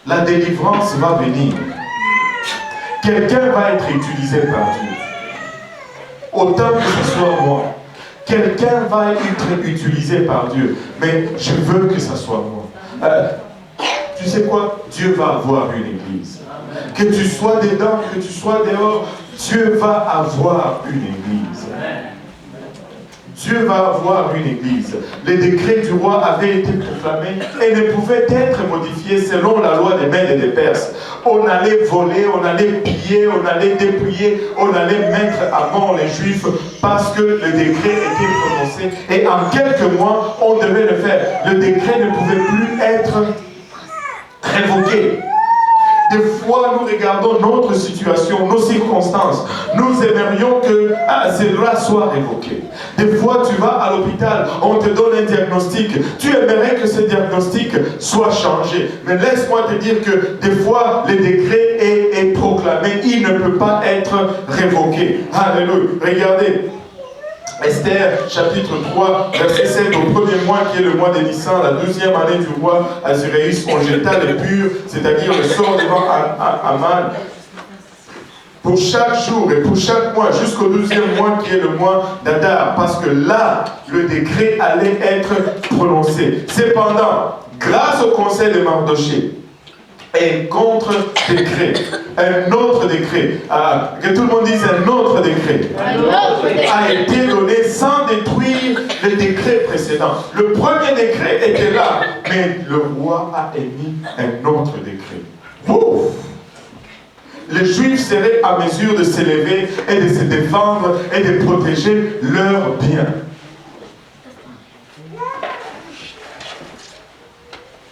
la délivrance va venir. Quelqu'un va être utilisé par Dieu. Autant que ce soit moi. Quelqu'un va être utilisé par Dieu. Mais je veux que ce soit moi. Tu sais quoi? Dieu va avoir une église. Que tu sois dedans, que tu sois dehors, Dieu va avoir une église. Dieu va avoir une église. Les décrets du roi avaient été proclamés et ne pouvaient être modifiés selon la loi des Mèdes et des Perses. On allait voler, on allait piller, on allait dépouiller, on allait mettre à mort les Juifs parce que le décret était prononcé. Et en quelques mois, on devait le faire. Le décret ne pouvait plus être révoqué. Des fois, nous regardons notre situation, nos circonstances. Nous aimerions que cela soit révoqué. Des fois, tu vas à l'hôpital, on te donne un diagnostic. Tu aimerais que ce diagnostic soit changé. Mais laisse-moi te dire que des fois, le décret est proclamé. Il ne peut pas être révoqué. Alléluia. Regardez. Esther, chapitre 3, verset 7, au premier mois qui est le mois de Nissan, la 12e année du roi Azuréus, on jeta les purs, c'est-à-dire le sort devant Aman, pour chaque jour et pour chaque mois, jusqu'au 12e mois qui est le mois d'Adar, parce que là, le décret allait être prononcé. Cependant, grâce au conseil de Mardoché, un contre-décret, un autre décret, que tout le monde dise un autre décret, a été donné sans détruire le décret précédent. Le premier décret était là, mais le roi a émis un autre décret. Ouf! Les Juifs seraient à mesure de s'élever et de se défendre et de protéger leurs biens.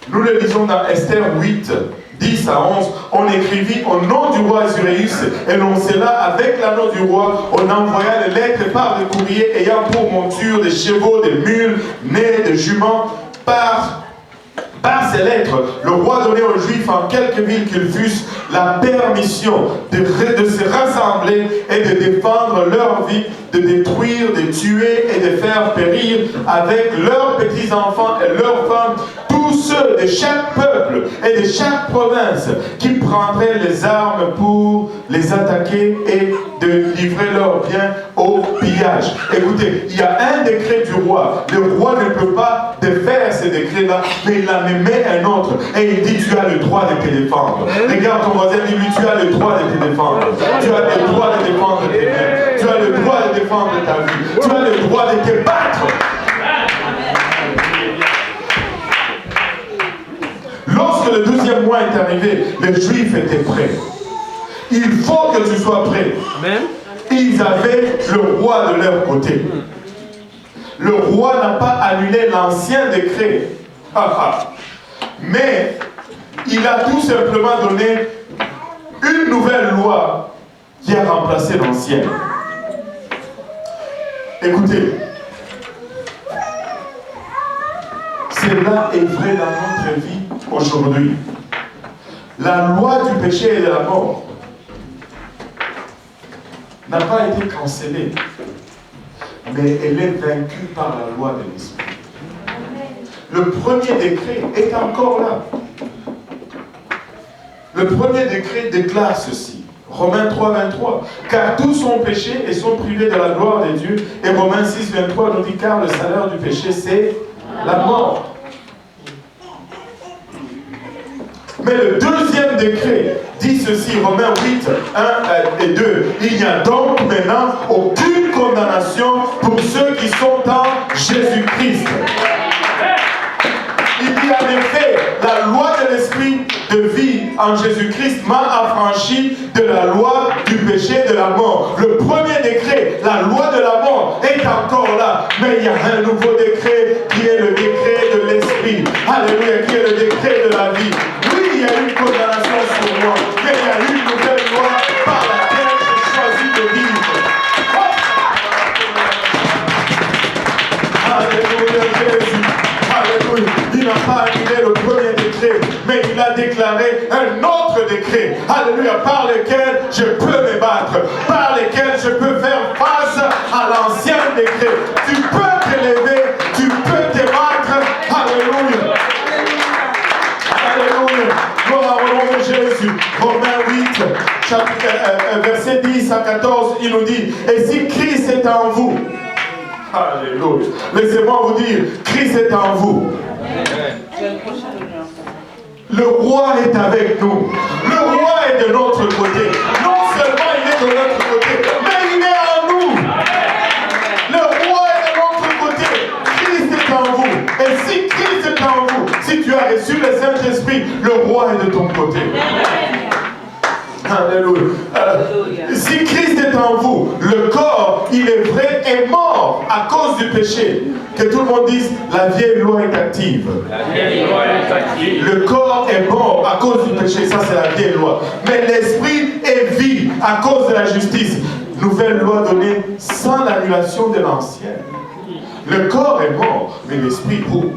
Nous le lisons dans Esther 8, 10 à 11, on écrivit au nom du roi Azuréus et l'on scella avec l'anneau du roi, on envoya les lettres par des courriers ayant pour monture des chevaux, des mules, nés, des juments, par ces lettres, le roi donnait aux Juifs en quelques villes qu'ils fussent la permission de se rassembler et de défendre leur vie, de détruire, de tuer et de faire périr avec leurs petits-enfants et leurs femmes tous ceux de chaque peuple et de chaque province qui prendraient les armes pour les attaquer et de livrer leurs biens au pillage. Écoutez, il y a un décret du roi. Le roi ne peut pas défaire ces décrets-là, mais il en émet un autre. Et il dit, tu as le droit de te défendre. Regarde ton voisin, dis-lui, tu as le droit de te défendre. Tu as le droit de défendre tes biens. Tu as le droit de défendre ta vie. Tu as le droit de te battre. Lorsque le 12e mois est arrivé, les Juifs étaient prêts. Il faut que tu sois prêt. Amen. Ils avaient le roi de leur côté. Le roi n'a pas annulé l'ancien décret. Mais il a tout simplement donné une nouvelle loi qui a remplacé l'ancienne. Écoutez, cela est vrai dans notre vie aujourd'hui. La loi du péché et de la mort n'a pas été cancellée, mais elle est vaincue par la loi de l'Esprit. Le premier décret est encore là. Le premier décret déclare ceci. Romains 3, 23. Car tous ont péché et sont privés de la gloire de Dieu. Et Romains 6, 23 nous dit, car le salaire du péché, c'est la mort. Mais le deuxième décret dit ceci, Romains 8, 1 et 2. Il n'y a donc maintenant aucune condamnation pour ceux qui sont en Jésus-Christ. Il dit en effet, la loi de l'esprit de vie en Jésus-Christ m'a affranchi de la loi du péché et de la mort. Le premier décret, la loi de la mort, est encore là. Mais il y a un nouveau décret qui est le décret de l'esprit. Alléluia, qui est le décret de la vie. Oui, il y a une condamnation sur moi, mais il y a une nouvelle loi par laquelle j'ai choisi de vivre. Alléluia, Jésus. Alléluia. Il n'a pas annulé le premier décret, mais il a déclaré un autre décret. Alléluia, par lequel je peux me battre, par lequel je peux faire face à l'ancien décret. Tu peux t'élever, tu peux te battre. Alléluia. Alléluia. Gloire Jésus. Romains 8, verset 10 à 14, il nous dit, et si Christ est en vous, alléluia, laissez-moi vous dire, Christ est en vous. Le roi est avec nous. Le roi est de notre côté. Non seulement il est de notre côté, mais il est en nous. Le roi est de notre côté. Christ est en vous. Et si Christ est en vous, si tu as reçu le Saint-Esprit, le roi est de ton côté. Alléluia. Si Christ est en vous, le corps, il est vrai, est mort à cause du péché. Que tout le monde dise, la vieille loi est active. La vieille loi est active. Le corps est mort à cause du péché, ça c'est la vieille loi. Mais l'esprit est vie à cause de la justice. Nouvelle loi donnée sans l'annulation de l'ancienne. Le corps est mort, mais l'esprit est vivant.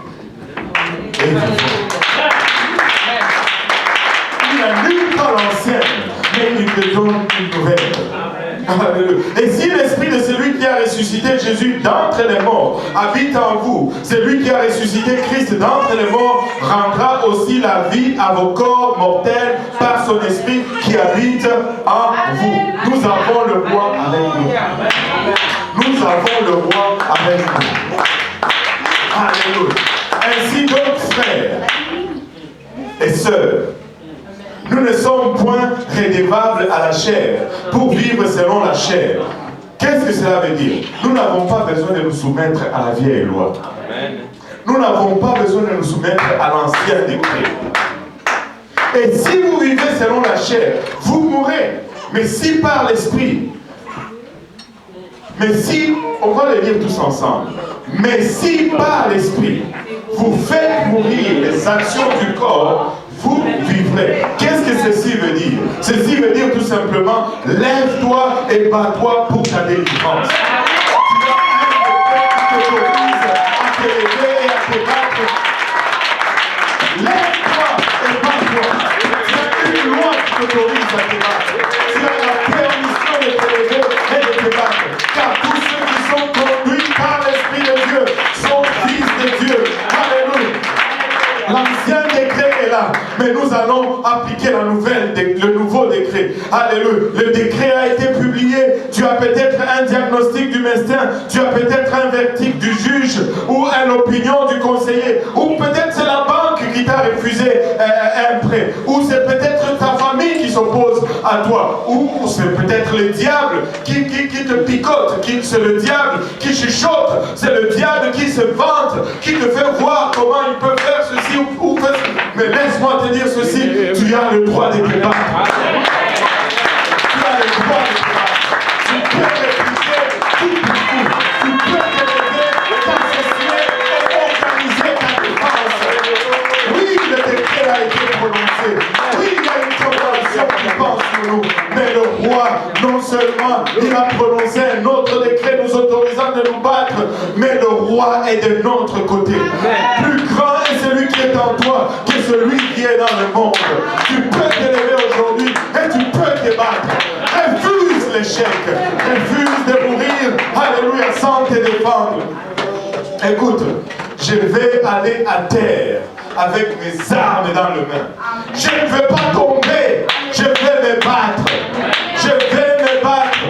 Il n'annule pas l'ancienne, mais il te donne une nouvelle. Alléluia. Et si l'esprit de celui qui a ressuscité Jésus d'entre les morts habite en vous, celui qui a ressuscité Christ d'entre les morts rendra aussi la vie à vos corps mortels par son esprit qui habite en vous. Nous avons le roi avec nous. Nous avons le roi avec nous. Alléluia. Ainsi donc, frères et sœurs, nous ne sommes point rédevables à la chair pour vivre selon la chair. Qu'est-ce que cela veut dire? Nous n'avons pas besoin de nous soumettre à la vieille loi. Nous n'avons pas besoin de nous soumettre à l'ancien décret. Et si vous vivez selon la chair, vous mourrez. Mais si par l'esprit, on va le dire tous ensemble, mais si par l'esprit, vous faites mourir les actions du corps, vous vivrez. Qu'est-ce que ceci veut dire? Ceci veut dire tout simplement, lève-toi et bats-toi pour ta délivrance. Tu as un décret qui t'autorise à te lever et à te battre. Lève-toi et bats-toi. Tu as une loi qui t'autorise à te battre. Tu as la permission de te lever et de te battre. Car tous ceux qui sont conduits par l'Esprit de Dieu sont fils de Dieu. Alléluia. L'ancien décret est là, mais nous allons appliquer le nouveau décret. Alléluia. Le décret a été publié. Tu as peut-être un diagnostic du médecin, tu as peut-être un verdict du juge ou une opinion du conseiller, ou peut-être c'est la banque qui t'a refusé un prêt, ou c'est peut-être ta famille qui s'oppose à toi, ou c'est peut-être le diable qui te picote, c'est le diable qui chuchote, c'est le diable qui se vante, qui te fait voir comment il peut faire ceci ou faire ceci. Mais laisse-moi te dire ceci, tu as le droit de te battre. Tu as le droit de te battre. Tu peux réfugier tout pour tout. Tu peux te lever, t'associer et organiser ta défense. Oui, le décret a été prononcé. Oui, il y a une convention qui pense sur nous. Mais le roi, non seulement il a prononcé un autre décret nous autorisant de nous battre, mais le roi est de notre côté. Plus grand est celui qui est en toi que celui qui est dans le monde. Tu peux te lever aujourd'hui et tu peux te battre. Refuse l'échec. Refuse de mourir, alléluia, sans te défendre. Écoute, je vais aller à terre avec mes armes dans les mains. Je ne veux pas tomber. Je vais me battre. Je vais me battre.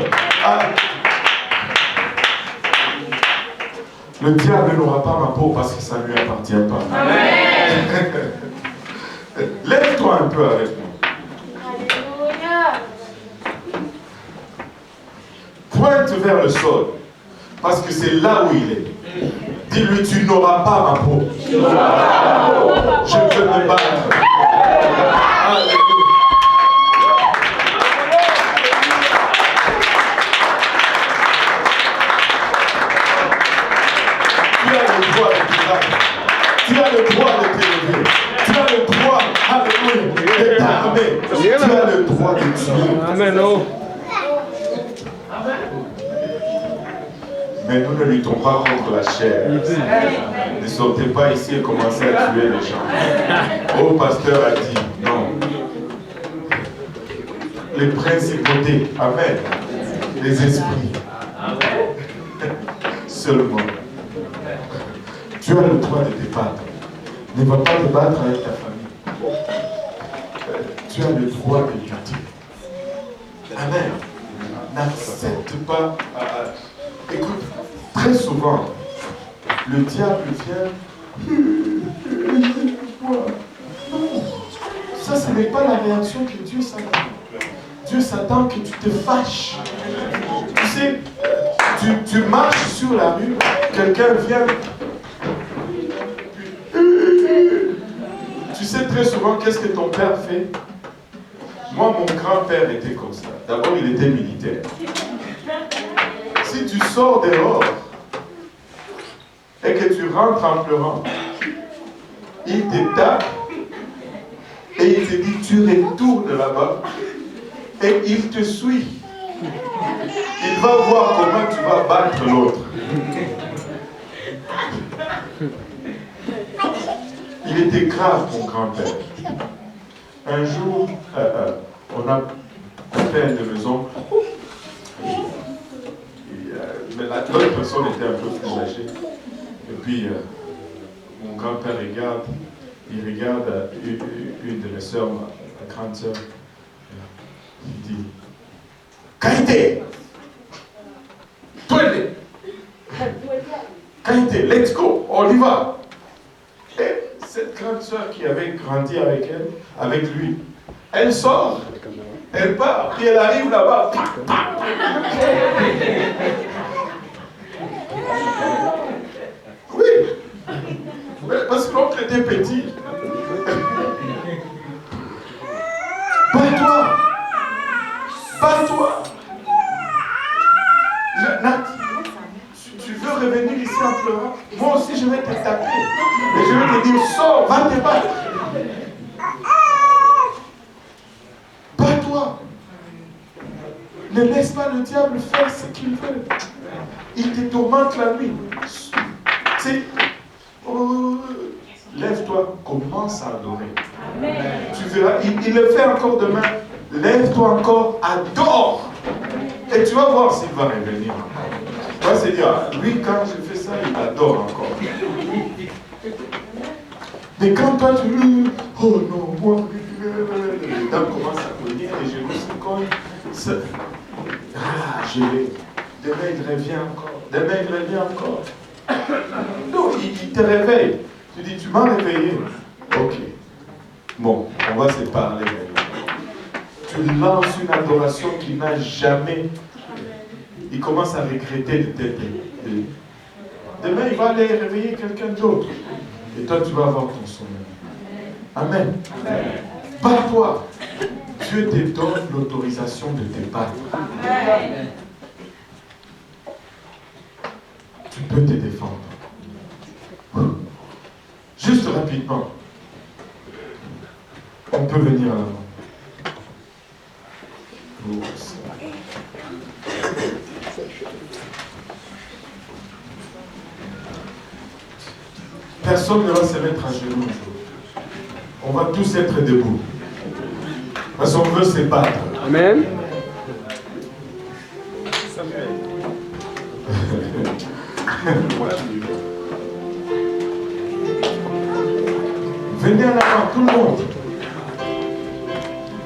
Le diable n'aura pas ma peau parce que ça ne lui appartient pas. Amen. Lève-toi un peu avec nous. Pointe vers le sol. Parce que c'est là où il est. Dis-lui, tu n'auras pas ma peau. Je veux me battre. Alléluia. Tu as le droit de te lever. Tu as le droit, alléluia, de t'armer. Tu as le droit de tuer. Amen. Mais nous ne luttons pas contre la chair. Ne sortez pas ici et commencez à tuer les gens. Oh, pasteur a dit non. Les principautés, amen. Les esprits. Seulement. Tu as le droit de te battre. Ne va pas te battre avec ta famille. tu as le droit de lutter. Amen. N'accepte pas. Écoute, très souvent, le diable vient. Ça, ce n'est pas la réaction que Dieu s'attend. Dieu s'attend que tu te fâches. Tu sais, tu marches sur la rue, quelqu'un vient. Tu sais très souvent qu'est-ce que ton père fait. Moi, mon grand-père était comme ça. D'abord, il était militaire. Si tu sors dehors et que tu rentres en pleurant, il te tape et il te dit tu retournes là-bas et il te suit. Il va voir comment tu vas battre l'autre. Il était grave, mon grand-père. Un jour, on a fait une maison. Mais l'autre personne était un peu plus âgée. Et puis, mon grand-père regarde, il regarde une de mes soeurs, ma grande soeur. Il dit, Kaïté, Kaïté, let's go, on y va. Et cette grande soeur qui avait grandi avec elle, avec lui, elle sort, elle part, puis elle arrive là-bas. Oui, parce que l'oncle était petit. Bats-toi, bats-toi. Nat, tu veux revenir ici en pleurant? Moi aussi je vais te taper. Et je vais te dire, sors, va te battre. Bats-toi. Ne laisse pas le diable faire ce qu'il veut. Il te tourmente la nuit. Lève-toi, commence à adorer. Tu verras, il le fait encore demain. Lève-toi encore, adore. Et tu vas voir s'il va revenir. Tu vas se dire, lui quand je fais ça, il adore encore. Mais quand toi tu dis, oh non, moi, les dames commencent à cogner, les genoux se cognent. Ah, je vais. Demain il revient encore. Demain il revient encore. Non, il te réveille. Tu dis, tu m'as réveillé. Ok. Bon, on va se parler. Tu lances une adoration qu'il n'a jamais. Il commence à regretter de t'aider. Demain, il va aller réveiller quelqu'un d'autre. Et toi, tu vas avoir ton sommeil. Amen. Bats-toi. Dieu te donne l'autorisation de te battre. Amen. Tu peux te défendre. Juste rapidement. On peut venir à l'avant. Personne ne va se mettre à genoux. On va tous être debout. Parce qu'on veut se battre. Amen. Venez à l'avant, tout le monde.